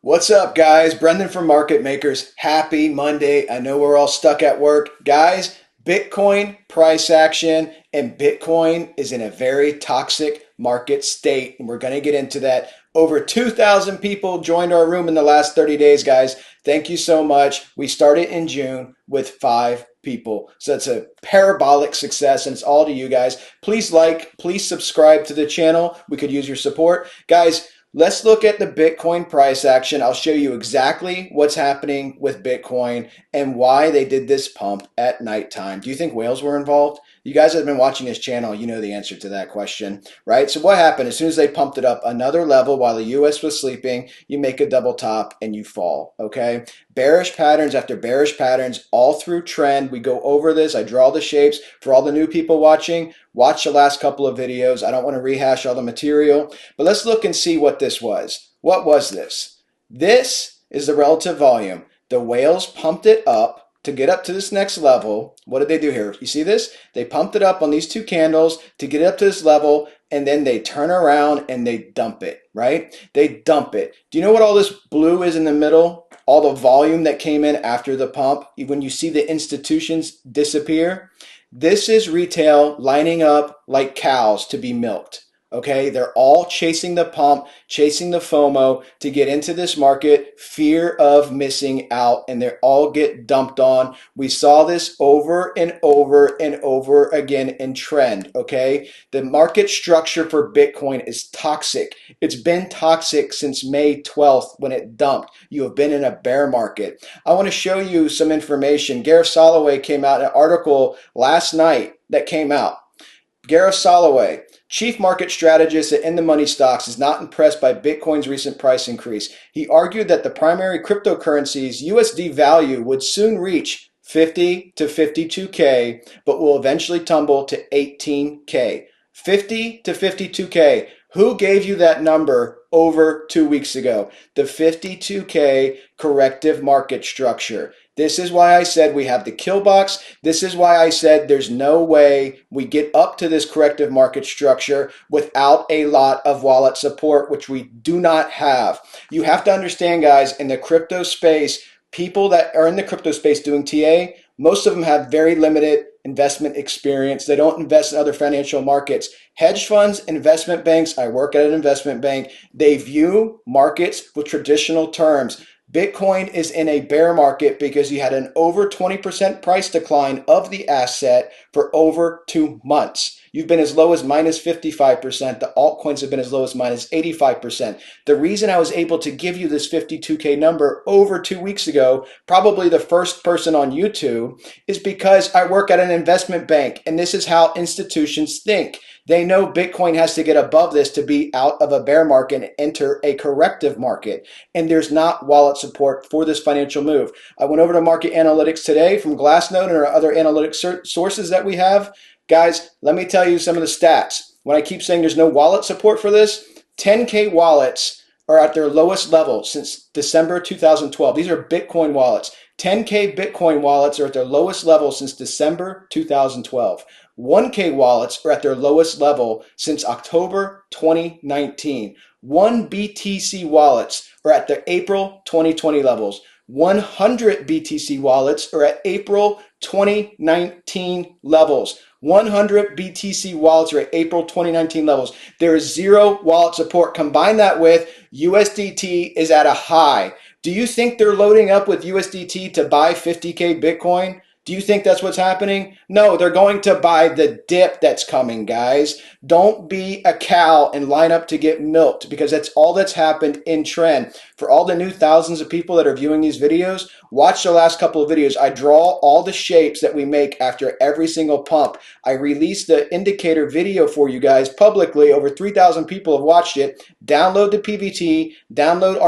What's up, guys? Brendan from Market Makers. Happy Monday. I know we're all stuck at work. Guys, Bitcoin price action and Bitcoin is in a very toxic market state, and we're going to get into that. Over 2,000 people joined our room in the last 30 days, guys. Thank you so much. We started in June with 5 people. So it's a parabolic success, and it's all to you guys. Please please subscribe to the channel. We could use your support. Guys, let's look at the Bitcoin price action. I'll show you exactly what's happening with Bitcoin and why they did this pump at nighttime. Do you think whales were involved? You guys have been watching this channel. You know the answer to that question, right? So what happened? As soon as they pumped it up another level while the US was sleeping, you make a double top and you fall, okay? Bearish patterns after bearish patterns all through trend. We go over this. I draw the shapes. For all the new people watching, watch the last couple of videos. I don't want to rehash all the material, but let's look and see what this was. What was this? This is the relative volume. The whales pumped it up to get up to this next level. What did they do here? You see this? They pumped it up on these two candles to get up to this level, and then they turn around and they dump it, right? They dump it. Do you know what all this blue is in the middle? All the volume that came in after the pump. When you see the institutions disappear, this is retail lining up like cows to be milked. Okay, they're all chasing the pump, chasing the FOMO to get into this market, fear of missing out, and they all get dumped on. We saw this over and over and over again in trend, okay? The market structure for Bitcoin is toxic. It's been toxic since May 12th when it dumped. You have been in a bear market. I want to show you some information. Gareth Soloway came out in an article last night that came out. Gareth Soloway, chief market strategist at In the Money Stocks, is not impressed by Bitcoin's recent price increase. He argued that the primary cryptocurrency's USD value would soon reach 50 to 52K, but will eventually tumble to 18K. 50 to 52K. Who gave you that number over 2 weeks ago? The 52K corrective market structure. This is why I said we have the kill box. This is why I said there's no way we get up to this corrective market structure without a lot of wallet support, which we do not have. You have to understand, guys, in the crypto space, people that are in the crypto space doing TA, most of them have very limited investment experience. They don't invest in other financial markets. Hedge funds, investment banks, I work at an investment bank, they view markets with traditional terms. Bitcoin is in a bear market because you had an over 20% price decline of the asset for over 2 months. You've been as low as minus 55%. The altcoins have been as low as minus 85%. The reason I was able to give you this 52K number over 2 weeks ago, probably the first person on YouTube, is because I work at an investment bank, and this is how institutions think. They know Bitcoin has to get above this to be out of a bear market and enter a corrective market. And there's not wallet support for this financial move. I went over to market analytics today from Glassnode and our other analytics sources that we have. Guys, let me tell you some of the stats. When I keep saying there's no wallet support for this, 10K wallets are at their lowest level since December 2012. These are Bitcoin wallets. 10K Bitcoin wallets are at their lowest level since December 2012. 1K wallets are at their lowest level since October 2019. 1 BTC wallets are at their April 2020 levels. 100 BTC wallets are at April 2019 levels. 100 BTC wallets are at April 2019 levels. There is zero wallet support. Combine that with USDT is at a high. Do you think they're loading up with USDT to buy 50K Bitcoin? Do you think that's what's happening? No, they're going to buy the dip that's coming, guys. Don't be a cow and line up to get milked, because that's all that's happened in trend. For all the new thousands of people that are viewing these videos, watch the last couple of videos. I draw all the shapes that we make after every single pump. I release the indicator video for you guys publicly. Over 3,000 people have watched it. Download the PVT, download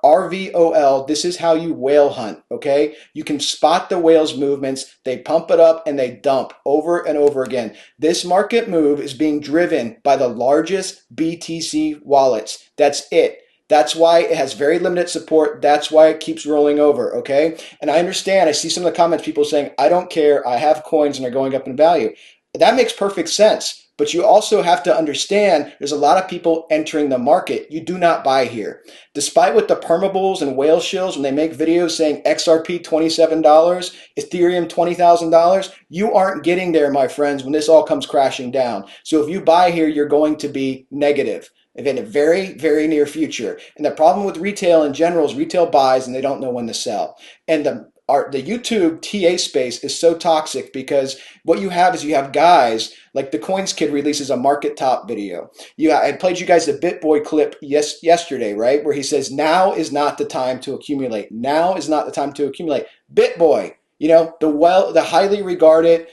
RVOL. This is how you whale hunt, okay? You can spot the whales' movements. They pump it up and they dump over and over again. This market move is being driven by the largest BTC wallets. That's it. That's why it has very limited support. That's why it keeps rolling over, okay? And I understand. I see some of the comments, people saying, I don't care. I have coins and they're going up in value. That makes perfect sense. But you also have to understand there's a lot of people entering the market. You do not buy here. Despite what the permabulls and whale shills, when they make videos saying XRP $27, Ethereum $20,000, you aren't getting there, my friends, when this all comes crashing down. So if you buy here, you're going to be negative in a very, very near future. And the problem with retail in general is retail buys and they don't know when to sell. And the YouTube TA space is so toxic because what you have is you have guys like the Coins Kid releases a market top video. I played you guys the BitBoy clip yesterday, right? Where he says, now is not the time to accumulate. Now is not the time to accumulate. BitBoy, the highly regarded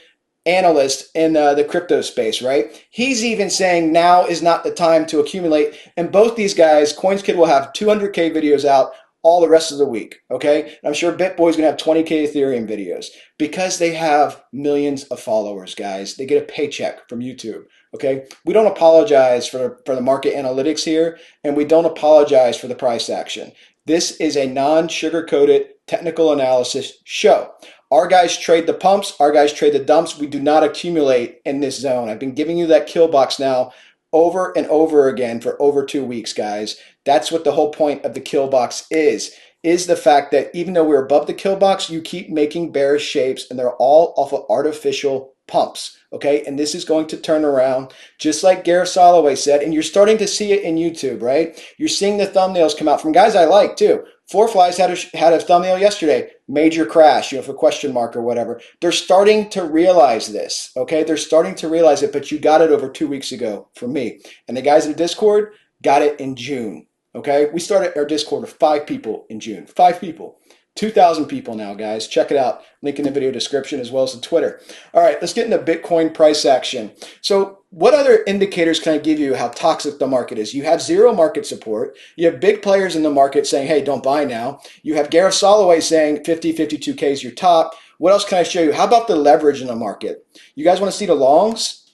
analyst in the crypto space, right? He's even saying now is not the time to accumulate. And both these guys, Coins Kid will have 200K videos out all the rest of the week, okay? And I'm sure BitBoy's gonna have 20K Ethereum videos because they have millions of followers, guys. They get a paycheck from YouTube, okay? We don't apologize for the market analytics here, and we don't apologize for the price action. This is a non-sugar-coated technical analysis show. Our guys trade the pumps, our guys trade the dumps. We do not accumulate in this zone. I've been giving you that kill box now over and over again for over 2 weeks, guys. That's what the whole point of the kill box is the fact that even though we're above the kill box, you keep making bearish shapes and they're all off of artificial pumps, okay? And this is going to turn around just like Gareth Soloway said, and you're starting to see it in YouTube, right? You're seeing the thumbnails come out from guys I like too. Four Flies had a thumbnail yesterday, major crash, for question mark or whatever. They're starting to realize this, okay? They're starting to realize it, but you got it over 2 weeks ago from me. And the guys in the Discord got it in June, okay? We started our Discord with 5 people in June, 5 people. 2,000 people now, guys. Check it out. Link in the video description as well as the Twitter. All right, let's get into Bitcoin price action. So what other indicators can I give you how toxic the market is? You have zero market support. You have big players in the market saying, hey, don't buy now. You have Gareth Soloway saying 50, 52K is your top. What else can I show you? How about the leverage in the market? You guys want to see the longs?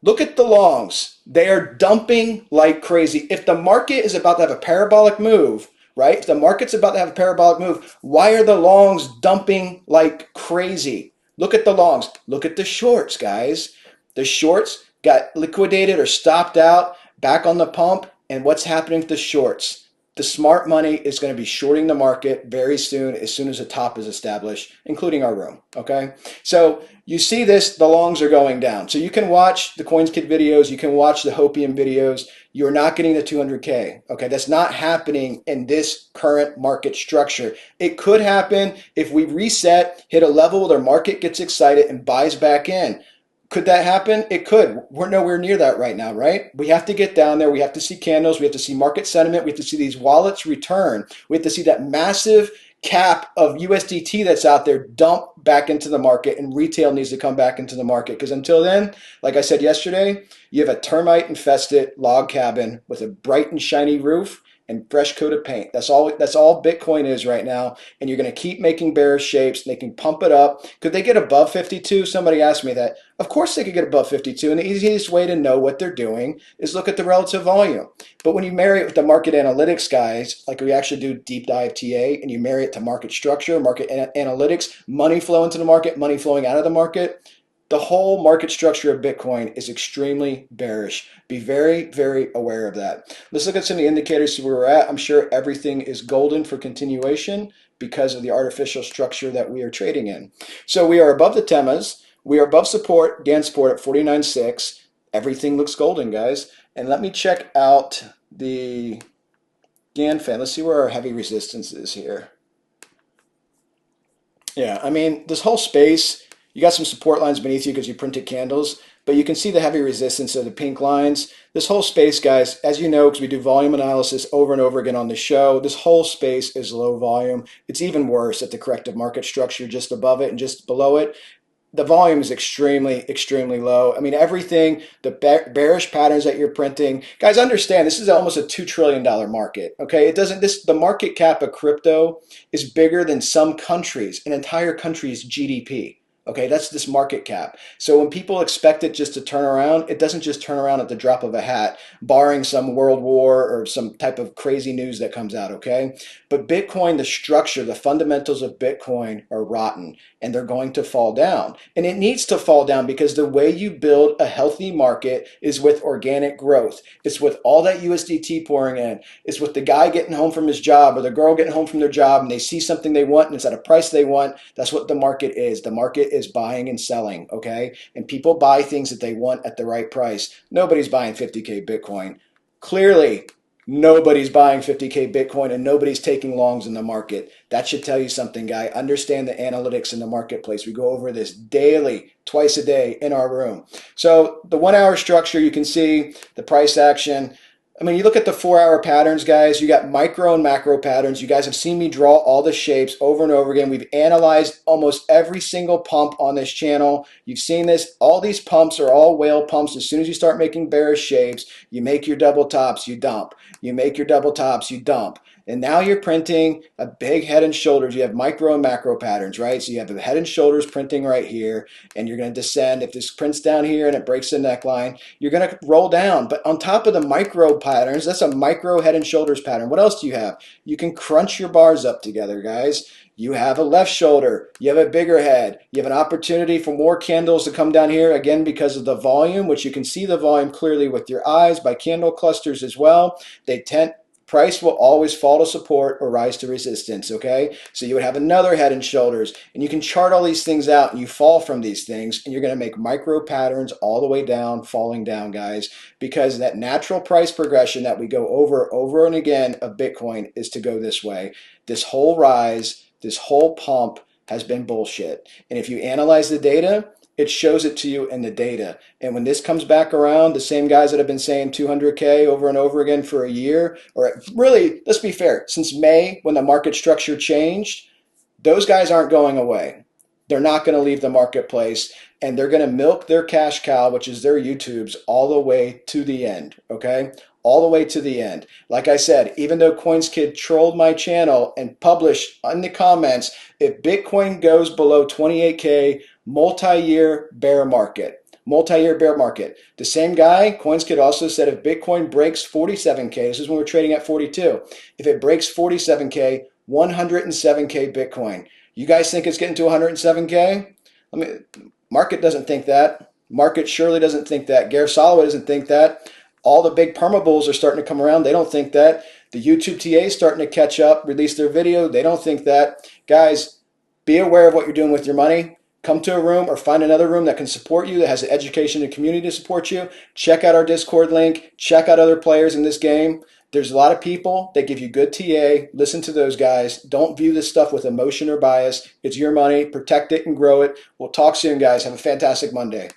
Look at the longs. They are dumping like crazy. If the market is about to have a parabolic move, right? If the market's about to have a parabolic move, why are the longs dumping like crazy? Look at the longs. Look at the shorts, guys. The shorts got liquidated or stopped out back on the pump. And what's happening with the shorts? The smart money is going to be shorting the market very soon as the top is established, including our room, okay? So you see this, the longs are going down. So you can watch the Coins Kid videos, you can watch the Hopium videos. You're not getting the 200K, okay? That's not happening in this current market structure. It could happen if we reset, hit a level where the market gets excited and buys back in. Could that happen? It could. We're nowhere near that right now, right? We have to get down there. We have to see candles. We have to see market sentiment. We have to see these wallets return. We have to see that massive cap of USDT that's out there dump back into the market, and retail needs to come back into the market. Because until then, like I said yesterday, you have a termite infested log cabin with a bright and shiny roof and fresh coat of paint. That's all Bitcoin is right now. And you're going to keep making bearish shapes. They can pump it up. Could they get above 52? Somebody asked me that. Of course they could get above 52. And the easiest way to know what they're doing is look at the relative volume. But when you marry it with the market analytics guys, like we actually do deep dive TA, and you marry it to market structure, market analytics, money flow into the market, money flowing out of the market, the whole market structure of Bitcoin is extremely bearish. Be very, very aware of that. Let's look at some of the indicators, see where we're at. I'm sure everything is golden for continuation because of the artificial structure that we are trading in. So we are above the TEMAs. We are above support, GAN support at 49.6. Everything looks golden, guys. And let me check out the GAN fan. Let's see where our heavy resistance is here. Yeah, I mean, this whole space, you got some support lines beneath you because you printed candles, but you can see the heavy resistance of the pink lines. This whole space, guys, as you know, because we do volume analysis over and over again on the show, this whole space is low volume. It's even worse at the corrective market structure just above it and just below it. The volume is extremely, extremely low. I mean, everything, the bearish patterns that you're printing, guys, understand this is almost a $2 trillion market, okay? The market cap of crypto is bigger than some countries, an entire country's GDP. Okay, that's this market cap. So when people expect it just to turn around, it doesn't just turn around at the drop of a hat, barring some world war or some type of crazy news that comes out, okay? But Bitcoin, the structure, the fundamentals of Bitcoin are rotten and they're going to fall down. And it needs to fall down because the way you build a healthy market is with organic growth. It's with all that USDT pouring in. It's with the guy getting home from his job or the girl getting home from their job and they see something they want and it's at a price they want. That's what the market is. The market is buying and selling, okay? And people buy things that they want at the right price. Nobody's buying 50K Bitcoin. Clearly, nobody's buying 50K Bitcoin and nobody's taking longs in the market. That should tell you something, guy. Understand the analytics in the marketplace. We go over this daily, twice a day in our room. So the 1 hour structure, you can see the price action. I mean, you look at the 4 hour patterns, guys, you got micro and macro patterns. You guys have seen me draw all the shapes over and over again. We've analyzed almost every single pump on this channel. You've seen this. All these pumps are all whale pumps. As soon as you start making bearish shapes, you make your double tops, you dump. You make your double tops, you dump. And now you're printing a big head and shoulders. You have micro and macro patterns, right? So you have the head and shoulders printing right here, and you're going to descend. If this prints down here and it breaks the neckline, you're going to roll down. But on top of the micro patterns, that's a micro head and shoulders pattern. What else do you have? You can crunch your bars up together, guys. You have a left shoulder, you have a bigger head, you have an opportunity for more candles to come down here, again, because of the volume, which you can see the volume clearly with your eyes by candle clusters as well. They tend, price will always fall to support or rise to resistance, okay? So you would have another head and shoulders, and you can chart all these things out, and you fall from these things, and you're going to make micro patterns all the way down, falling down, guys, because that natural price progression that we go over and again of Bitcoin is to go this way. This whole rise, this whole pump has been bullshit. And if you analyze the data, it shows it to you in the data. And when this comes back around, the same guys that have been saying 200K over and over again for a year, or really, let's be fair, since May when the market structure changed, those guys aren't going away. They're not going to leave the marketplace, and they're going to milk their cash cow, which is their YouTubes, all the way to the end, okay? All the way to the end. Like I said, even though CoinsKid trolled my channel and published in the comments, if Bitcoin goes below 28K, multi-year bear market. Multi-year bear market. The same guy, CoinsKid, also said if Bitcoin breaks 47K, this is when we're trading at 42, if it breaks 47K, 107K Bitcoin. You guys think it's getting to 107K? I mean, market doesn't think that. Market surely doesn't think that. Gareth Soloway doesn't think that. All the big perma bulls are starting to come around. They don't think that. The YouTube TA is starting to catch up, release their video. They don't think that. Guys, be aware of what you're doing with your money. Come to a room or find another room that can support you, that has the education and community to support you. Check out our Discord link. Check out other players in this game. There's a lot of people that give you good TA. Listen to those guys. Don't view this stuff with emotion or bias. It's your money. Protect it and grow it. We'll talk soon, guys. Have a fantastic Monday.